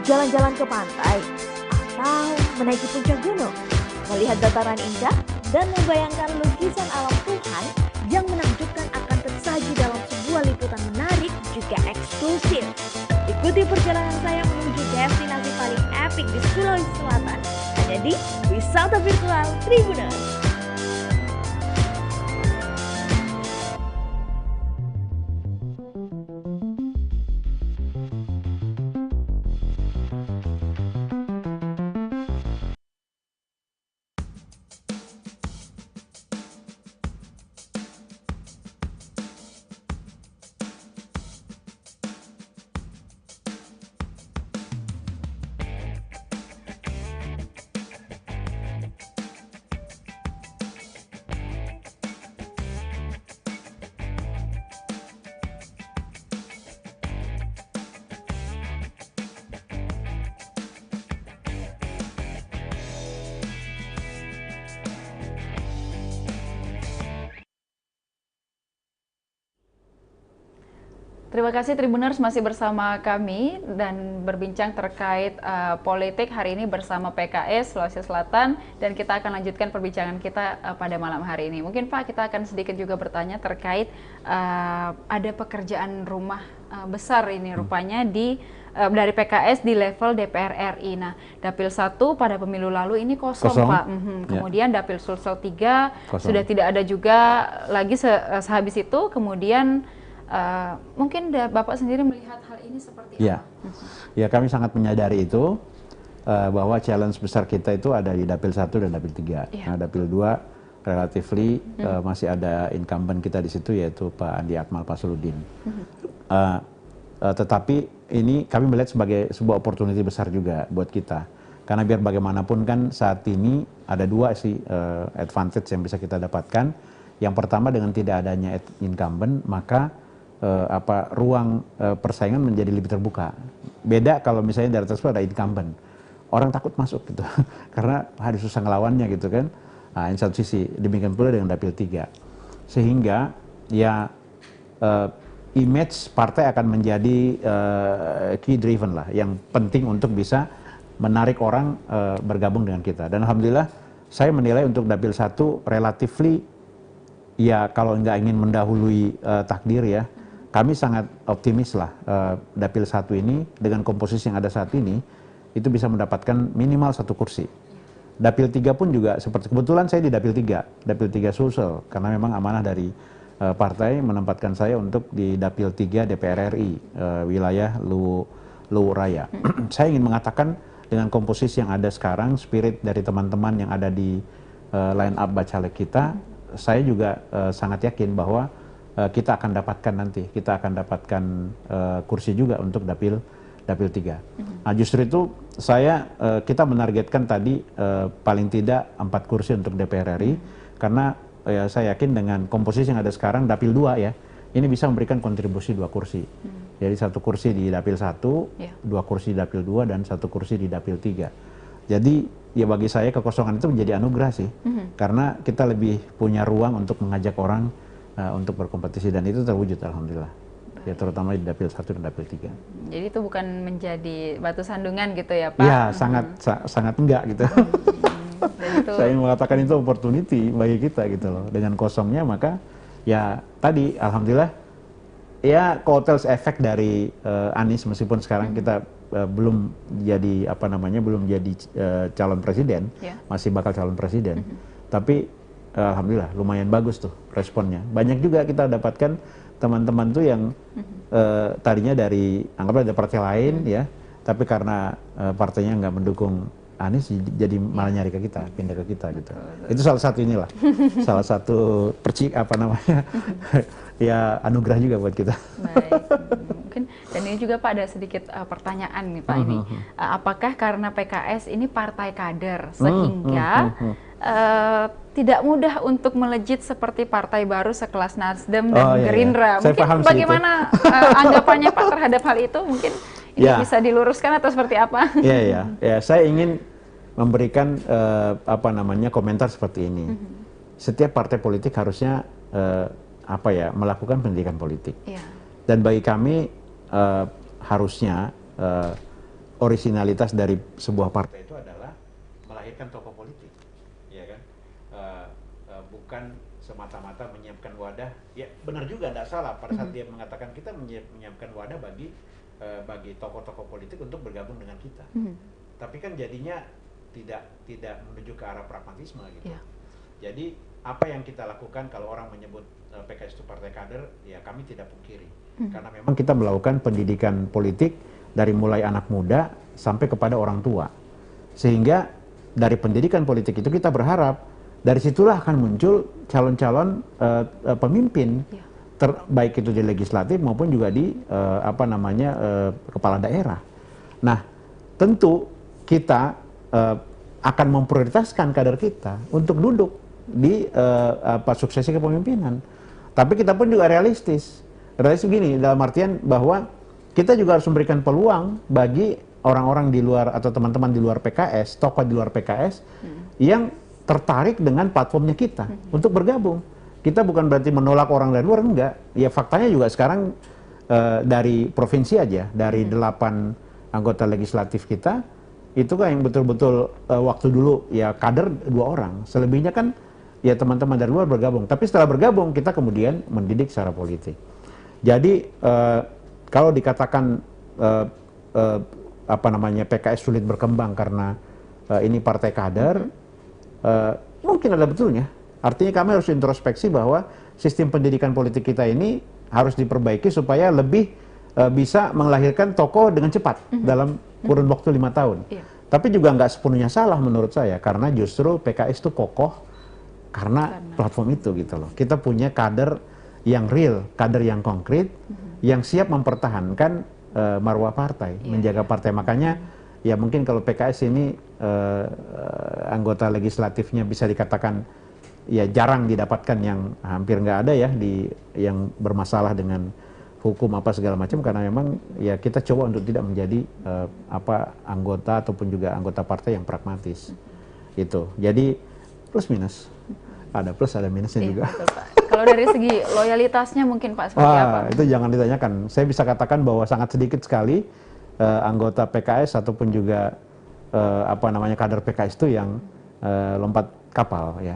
Jalan-jalan ke pantai atau menaiki puncak gunung, melihat dataran indah dan membayangkan lukisan alam Tuhan yang menakjubkan akan tersaji dalam sebuah liputan menarik juga eksklusif. Ikuti perjalanan saya menuju destinasi paling epik di Sulawesi Selatan, hanya di Wisata Virtual Tribuners. Terima kasih Tribuners masih bersama kami dan berbincang terkait politik hari ini bersama PKS Sulawesi Selatan, dan kita akan lanjutkan perbincangan kita pada malam hari ini. Mungkin Pak, kita akan sedikit juga bertanya terkait ada pekerjaan rumah besar ini rupanya dari PKS di level DPR RI. Nah, Dapil 1 pada pemilu lalu ini kosong. Pak. Kemudian Dapil Sulsel 3 sudah tidak ada juga lagi sehabis itu. Kemudian mungkin Bapak sendiri melihat hal ini seperti apa? Ya, kami sangat menyadari itu bahwa challenge besar kita itu ada di Dapil 1 dan Dapil 3. Nah, Dapil 2 relatively masih ada incumbent kita di situ, yaitu Pak Andi Akmal Pasuruddin. Tetapi ini kami melihat sebagai sebuah opportunity besar juga buat kita. Karena biar bagaimanapun kan saat ini ada dua sih advantage yang bisa kita dapatkan. Yang pertama, dengan tidak adanya incumbent, maka ruang persaingan menjadi lebih terbuka. Beda kalau misalnya daerah tersebut ada incumbent, orang takut masuk gitu, karena harus susah ngelawannya gitu kan. Nah, ini satu sisi. Demikian pula dengan Dapil 3, sehingga ya image partai akan menjadi key driven lah, yang penting untuk bisa menarik orang bergabung dengan kita. Dan alhamdulillah saya menilai untuk Dapil 1 relatively ya kalau nggak ingin mendahului takdir ya, kami sangat optimis lah Dapil 1 ini dengan komposisi yang ada saat ini itu bisa mendapatkan minimal 1 kursi. Dapil 3 pun juga seperti, kebetulan saya di Dapil 3 Sulsel, karena memang amanah dari partai menempatkan saya untuk di Dapil 3 DPR RI, wilayah Luwu Raya. Saya ingin mengatakan dengan komposisi yang ada sekarang, spirit dari teman-teman yang ada di line up Bacalek kita, saya juga sangat yakin bahwa kita akan dapatkan kursi juga untuk Dapil 3. Nah, justru itu kita menargetkan tadi paling tidak 4 kursi untuk DPR RI, karena ya, saya yakin dengan komposisi yang ada sekarang Dapil 2 ya, ini bisa memberikan kontribusi 2 kursi. Jadi 1 kursi di Dapil 1, 2 kursi di Dapil 2, dan 1 kursi di Dapil 3. Jadi ya bagi saya kekosongan itu menjadi anugerah sih, karena kita lebih punya ruang untuk mengajak orang untuk berkompetisi, dan itu terwujud alhamdulillah. Ya terutama di Dapil 1 dan Dapil 3. Jadi itu bukan menjadi batu sandungan gitu ya Pak? Ya sangat enggak gitu. Saya mengatakan itu opportunity bagi kita gitu loh. Dengan kosongnya maka ya tadi alhamdulillah ya kotel efek dari Anies, meskipun sekarang kita belum jadi belum jadi calon presiden, masih bakal calon presiden. Tapi alhamdulillah lumayan bagus tuh responnya. Banyak juga kita dapatkan teman-teman tuh yang tadinya anggaplah dari partai lain ya, tapi karena partainya nggak mendukung Anies, jadi malah nyari ke kita, pindah ke kita gitu. Itu salah satu inilah, salah satu ya anugerah juga buat kita. Baik, mungkin dan ini juga Pak ada sedikit pertanyaan nih Pak ini, apakah karena PKS ini partai kader sehingga tidak mudah untuk melejit seperti partai baru sekelas Nasdem dan Gerindra? Mungkin bagaimana anggapannya Pak terhadap hal itu? Mungkin ini bisa diluruskan atau seperti apa? Ya, saya ingin memberikan komentar seperti ini. Setiap partai politik harusnya melakukan pendidikan politik. Dan bagi kami harusnya orisinalitas dari sebuah partai itu adalah melahirkan tokoh politik, ya kan? Bukan semata-mata menyiapkan wadah. Ya benar juga, tidak salah pada saat dia mengatakan kita menyiapkan wadah bagi tokoh-tokoh politik untuk bergabung dengan kita. Tapi kan jadinya tidak menuju ke arah pragmatisme gitu. Jadi apa yang kita lakukan kalau orang menyebut PKS itu partai kader, ya kami tidak pungkiri. Karena memang kita melakukan pendidikan politik dari mulai anak muda sampai kepada orang tua. Sehingga dari pendidikan politik itu kita berharap dari situlah akan muncul calon-calon pemimpin, baik itu di legislatif maupun juga di kepala daerah. Nah, tentu kita akan memprioritaskan kader kita untuk duduk di suksesi kepemimpinan. Tapi kita pun juga realistis. Realistis gini, dalam artian bahwa kita juga harus memberikan peluang bagi orang-orang di luar atau teman-teman di luar PKS, tokoh di luar PKS yang tertarik dengan platformnya kita untuk bergabung. Kita bukan berarti menolak orang dari luar, enggak. Ya faktanya juga sekarang dari provinsi aja, dari 8 anggota legislatif kita, itu kan yang betul-betul waktu dulu ya kader 2 orang. Selebihnya kan ya teman-teman dari luar bergabung. Tapi setelah bergabung kita kemudian mendidik secara politik. Jadi kalau dikatakan PKS sulit berkembang karena ini partai kader, mungkin ada betulnya. Artinya kami harus introspeksi bahwa sistem pendidikan politik kita ini harus diperbaiki supaya lebih bisa melahirkan tokoh dengan cepat dalam kurun waktu 5 tahun. Tapi juga nggak sepenuhnya salah menurut saya, karena justru PKS itu kokoh karena platform itu gitu loh. Kita punya kader yang real, kader yang konkret, yang siap mempertahankan marwah partai, menjaga partai. Makanya ya mungkin kalau PKS ini anggota legislatifnya bisa dikatakan ya jarang didapatkan, yang hampir nggak ada ya yang bermasalah dengan hukum apa segala macam, karena memang ya kita coba untuk tidak menjadi anggota ataupun juga anggota partai yang pragmatis itu. Jadi plus minus, ada plus ada minusnya juga. Betul, Pak. Kalau dari segi loyalitasnya mungkin Pak seperti apa? Itu jangan ditanyakan. Saya bisa katakan bahwa sangat sedikit sekali anggota PKS ataupun juga kader PKS itu yang lompat kapal ya.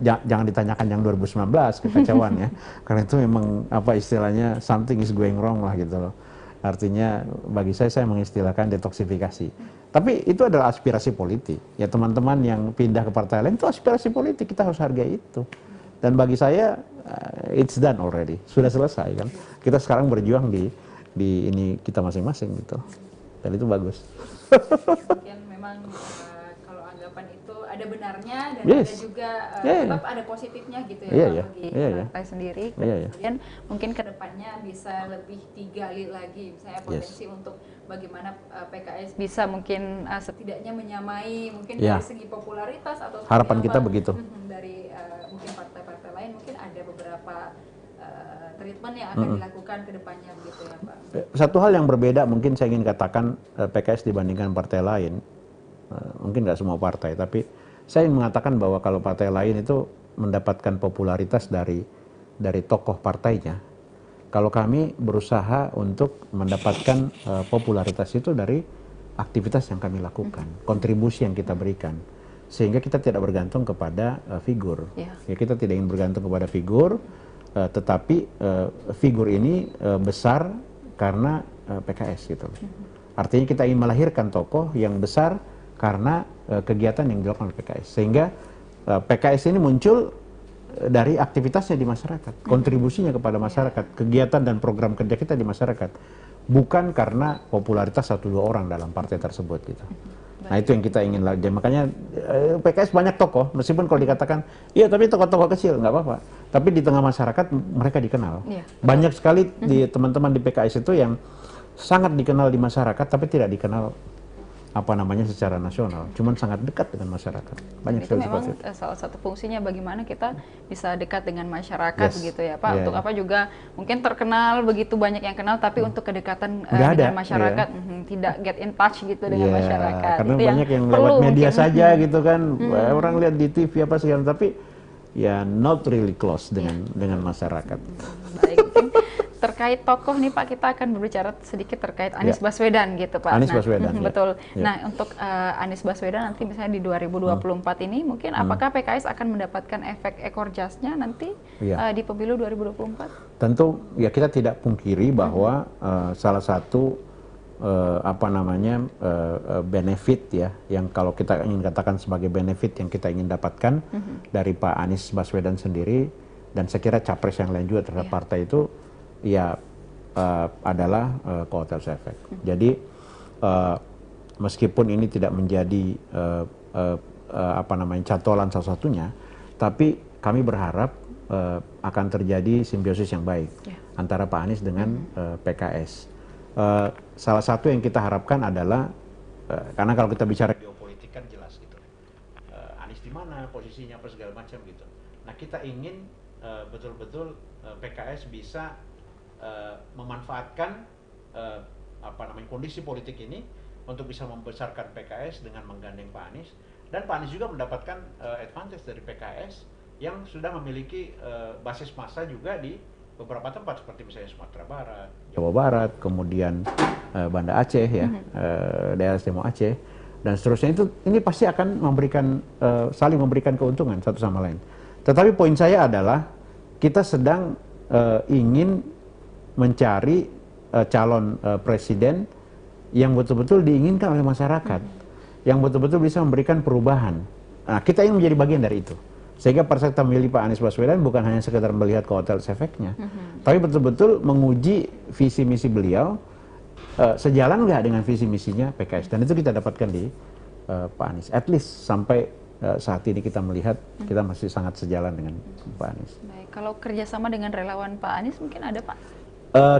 Jangan ditanyakan yang 2019 kekacauan ya, karena itu memang apa istilahnya something is going wrong lah gitu loh. Artinya bagi saya mengistilahkan detoksifikasi. Tapi itu adalah aspirasi politik. Ya teman-teman yang pindah ke partai lain itu aspirasi politik, kita harus hargai itu. Dan bagi saya it's done already, sudah selesai kan. Kita sekarang berjuang di ini kita masing-masing gitu. Dan itu bagus. Mungkin memang kalau anggapan itu ada benarnya dan ada juga tetap ada positifnya gitu ya Pak, bagi partai sendiri. Kemudian mungkin kedepannya bisa lebih digali lagi, misalnya potensi untuk bagaimana PKS bisa mungkin setidaknya menyamai mungkin dari segi popularitas atau harapan kita begitu. Dari mungkin partai-partai lain mungkin ada beberapa treatment yang akan dilakukan ke depannya begitu ya Pak. Satu hal yang berbeda mungkin saya ingin katakan PKS dibandingkan partai lain, mungkin nggak semua partai, tapi saya ingin mengatakan bahwa kalau partai lain itu mendapatkan popularitas dari tokoh partainya, kalau kami berusaha untuk mendapatkan popularitas itu dari aktivitas yang kami lakukan, kontribusi yang kita berikan, sehingga kita tidak bergantung kepada figur. Ya, kita tidak ingin bergantung kepada figur, tetapi figur ini besar karena PKS gitu. Artinya kita ingin melahirkan tokoh yang besar karena kegiatan yang dilakukan oleh PKS, sehingga PKS ini muncul dari aktivitasnya di masyarakat, kontribusinya kepada masyarakat, kegiatan dan program kerja kita di masyarakat, bukan karena popularitas 1-2 orang dalam partai tersebut gitu. Nah itu yang kita ingin lagi. Makanya PKS banyak tokoh, meskipun kalau dikatakan iya tapi tokoh-tokoh kecil nggak apa-apa, tapi di tengah masyarakat mereka dikenal. Banyak sekali di teman-teman di PKS itu yang sangat dikenal di masyarakat tapi tidak dikenal secara nasional, cuman sangat dekat dengan masyarakat. Banyak itu memang salah satu fungsinya bagaimana kita bisa dekat dengan masyarakat begitu ya Pak. Untuk apa juga mungkin terkenal begitu banyak yang kenal, tapi untuk kedekatan dengan masyarakat tidak get in touch gitu dengan masyarakat. Karena itu banyak yang lewat media saja gitu kan, orang lihat di TV apa segala, tapi ya not really close dengan masyarakat. Baik. Terkait tokoh nih Pak, kita akan berbicara sedikit terkait Anies Baswedan gitu Pak. Anies Baswedan, betul. Nah untuk Anies Baswedan nanti misalnya di 2024 ini mungkin apakah PKS akan mendapatkan efek ekor jasnya nanti di pemilu 2024? Tentu ya kita tidak pungkiri bahwa salah satu benefit ya, yang kalau kita ingin katakan sebagai benefit yang kita ingin dapatkan dari Pak Anies Baswedan sendiri, dan saya kira capres yang lain juga terhadap partai itu adalah coattails effect. Jadi meskipun ini tidak menjadi cantolan salah satunya, tapi kami berharap akan terjadi simbiosis yang baik antara Pak Anies dengan PKS. Salah satu yang kita harapkan adalah karena kalau kita bicara geopolitik kan jelas gitu, Anies di mana posisinya apa segala macam gitu. Nah kita ingin betul-betul PKS bisa memanfaatkan kondisi politik ini untuk bisa membesarkan PKS dengan menggandeng Pak Anies, dan Pak Anies juga mendapatkan advantage dari PKS yang sudah memiliki basis massa juga di beberapa tempat seperti misalnya Sumatera Barat, Jawa Barat, kemudian Banda Aceh ya, daerah istimewa Aceh dan seterusnya. Ini pasti akan memberikan saling memberikan keuntungan satu sama lain. Tetapi poin saya adalah kita sedang ingin mencari calon presiden yang betul-betul diinginkan oleh masyarakat, yang betul-betul bisa memberikan perubahan. Nah, kita ingin menjadi bagian dari itu. Sehingga pada saat kita memilih Pak Anies Baswedan bukan hanya sekedar melihat coattails efeknya, tapi betul-betul menguji visi misi beliau sejalan nggak dengan visi misinya PKS. Dan itu kita dapatkan di Pak Anies. At least sampai saat ini kita melihat kita masih sangat sejalan dengan Pak Anies. Baik, kalau kerjasama dengan relawan Pak Anies mungkin ada Pak?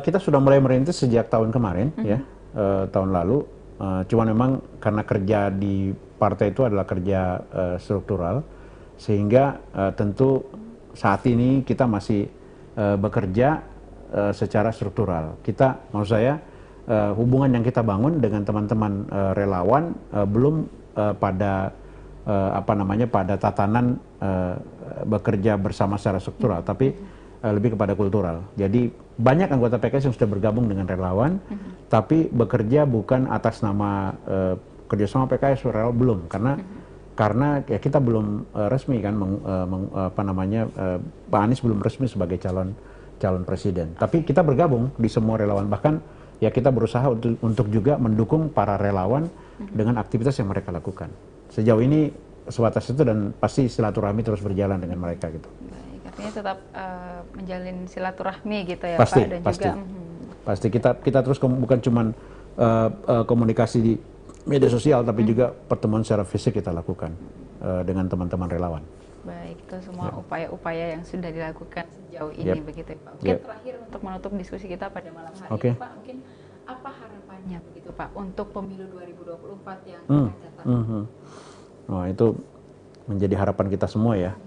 Kita sudah mulai merintis sejak tahun kemarin ya, tahun lalu. Cuma memang karena kerja di partai itu adalah kerja struktural, sehingga tentu saat ini kita masih bekerja secara struktural. Maksud saya hubungan yang kita bangun dengan teman-teman relawan belum pada pada tatanan bekerja bersama secara struktural, tapi lebih kepada kultural. Jadi banyak anggota PKS yang sudah bergabung dengan relawan, tapi bekerja bukan atas nama kerjasama PKS relawan belum, karena karena ya kita belum resmi kan Pak Anies belum resmi sebagai calon presiden. Tapi kita bergabung di semua relawan, bahkan ya kita berusaha untuk juga mendukung para relawan dengan aktivitas yang mereka lakukan. Sejauh ini sebatas itu, dan pasti silaturahmi terus berjalan dengan mereka gitu. Baik, artinya tetap menjalin silaturahmi gitu ya Pasti, Pak, dan pasti. juga Pasti kita terus bukan cuman komunikasi di media sosial, tapi juga pertemuan secara fisik kita lakukan dengan teman-teman relawan. baik, itu semua upaya-upaya yang sudah dilakukan sejauh ini begitu ya Pak. Mungkin terakhir untuk menutup diskusi kita pada malam hari ini Pak, mungkin apa harapannya begitu Pak untuk pemilu 2024 yang akan datang? Nah, itu menjadi harapan kita semua ya.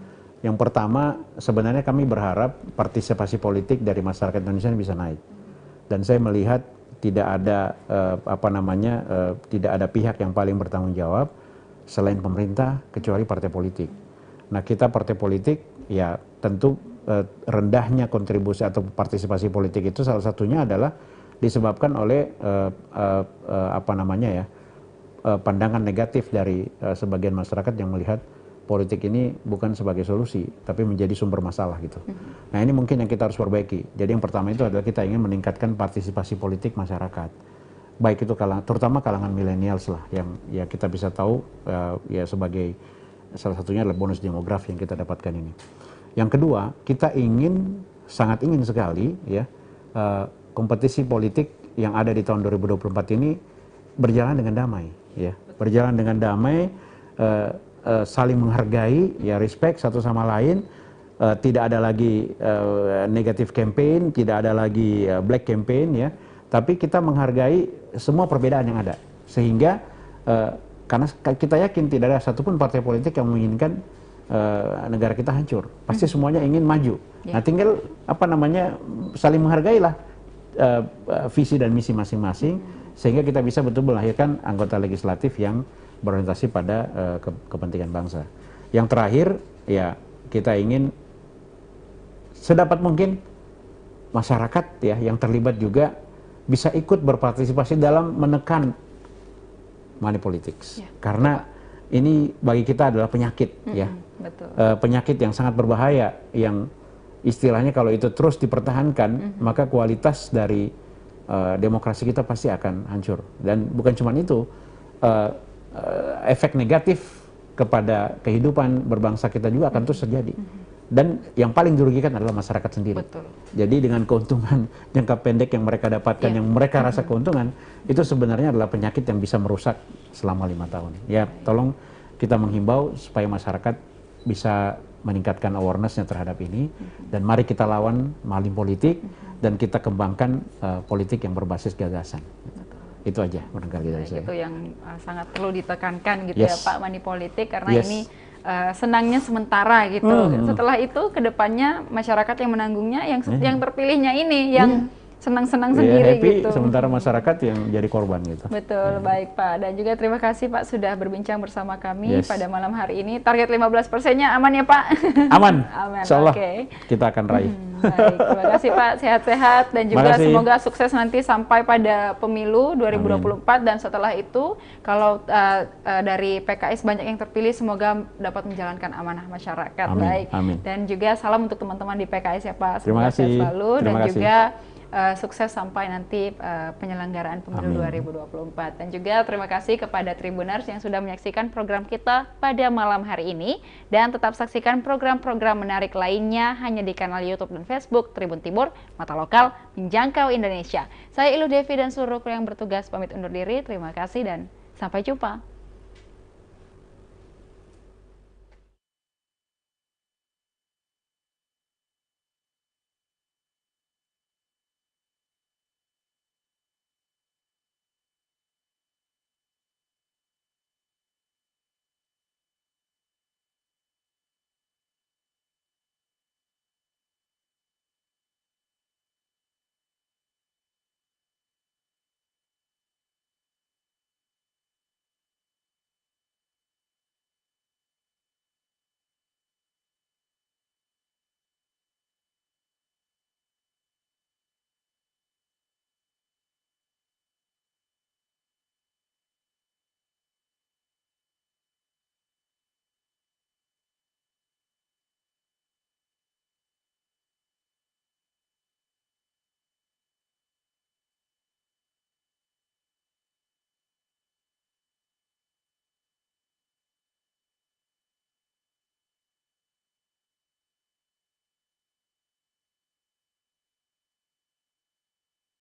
Yang pertama, sebenarnya kami berharap partisipasi politik dari masyarakat Indonesia bisa naik. Dan saya melihat tidak ada tidak ada pihak yang paling bertanggung jawab selain pemerintah kecuali partai politik. Nah, kita partai politik ya tentu rendahnya kontribusi atau partisipasi politik itu salah satunya adalah disebabkan oleh pandangan negatif dari sebagian masyarakat yang melihat politik ini bukan sebagai solusi, tapi menjadi sumber masalah gitu. Nah, ini mungkin yang kita harus perbaiki. Jadi yang pertama itu adalah kita ingin meningkatkan partisipasi politik masyarakat. Baik itu terutama kalangan milenials lah, yang ya kita bisa tahu ya sebagai salah satunya adalah bonus demografi yang kita dapatkan ini. Yang kedua, kita sangat ingin sekali ya kompetisi politik yang ada di tahun 2024 ini berjalan dengan damai, ya. Berjalan dengan damai, saling menghargai, ya respect satu sama lain, tidak ada lagi negative campaign, tidak ada lagi black campaign, ya. Tapi kita menghargai semua perbedaan yang ada, sehingga karena kita yakin tidak ada satupun partai politik yang menginginkan negara kita hancur. Pasti semuanya ingin maju. Nah, tinggal saling menghargailah visi dan misi masing-masing, sehingga kita bisa betul melahirkan anggota legislatif yang berorientasi pada kepentingan bangsa. Yang terakhir, ya kita ingin sedapat mungkin masyarakat ya yang terlibat juga bisa ikut berpartisipasi dalam menekan money politics. Karena ini bagi kita adalah penyakit, ya. Betul. Penyakit yang sangat berbahaya, yang istilahnya kalau itu terus dipertahankan, maka kualitas dari demokrasi kita pasti akan hancur. Dan bukan cuma itu, efek negatif kepada kehidupan berbangsa kita juga akan terus terjadi. Dan yang paling dirugikan adalah masyarakat sendiri. Betul. Jadi dengan keuntungan jangka pendek yang mereka dapatkan, yang mereka rasa keuntungan, itu sebenarnya adalah penyakit yang bisa merusak selama 5 tahun. Ya, tolong kita menghimbau supaya masyarakat bisa meningkatkan awareness-nya terhadap ini, dan mari kita lawan maling politik, dan kita kembangkan politik yang berbasis gagasan. Itu aja barangkali dari saya. Itu yang sangat perlu ditekankan gitu ya Pak, money politik, karena ini senangnya sementara gitu. Setelah itu kedepannya masyarakat yang menanggungnya, yang terpilihnya ini yang senang-senang sendiri happy, gitu. Sementara masyarakat yang jadi korban gitu. Betul, baik Pak. Dan juga terima kasih Pak sudah berbincang bersama kami pada malam hari ini. Target 15%-nya aman ya Pak? Aman. Aman. Insya Allah kita akan raih. Baik, terima kasih Pak, sehat-sehat, dan juga semoga sukses nanti sampai pada pemilu 2024. Dan setelah itu kalau dari PKS banyak yang terpilih, semoga dapat menjalankan amanah masyarakat. Baik. Dan juga salam untuk teman-teman di PKS ya Pak, terima kasih selalu. Dan juga sukses sampai nanti penyelenggaraan pemilu 2024. Dan juga terima kasih kepada Tribuners yang sudah menyaksikan program kita pada malam hari ini. Dan tetap saksikan program-program menarik lainnya hanya di kanal YouTube dan Facebook Tribun Timur, Mata Lokal Menjangkau Indonesia. Saya Ilu Devi dan seluruh kru yang bertugas pamit undur diri. Terima kasih dan sampai jumpa.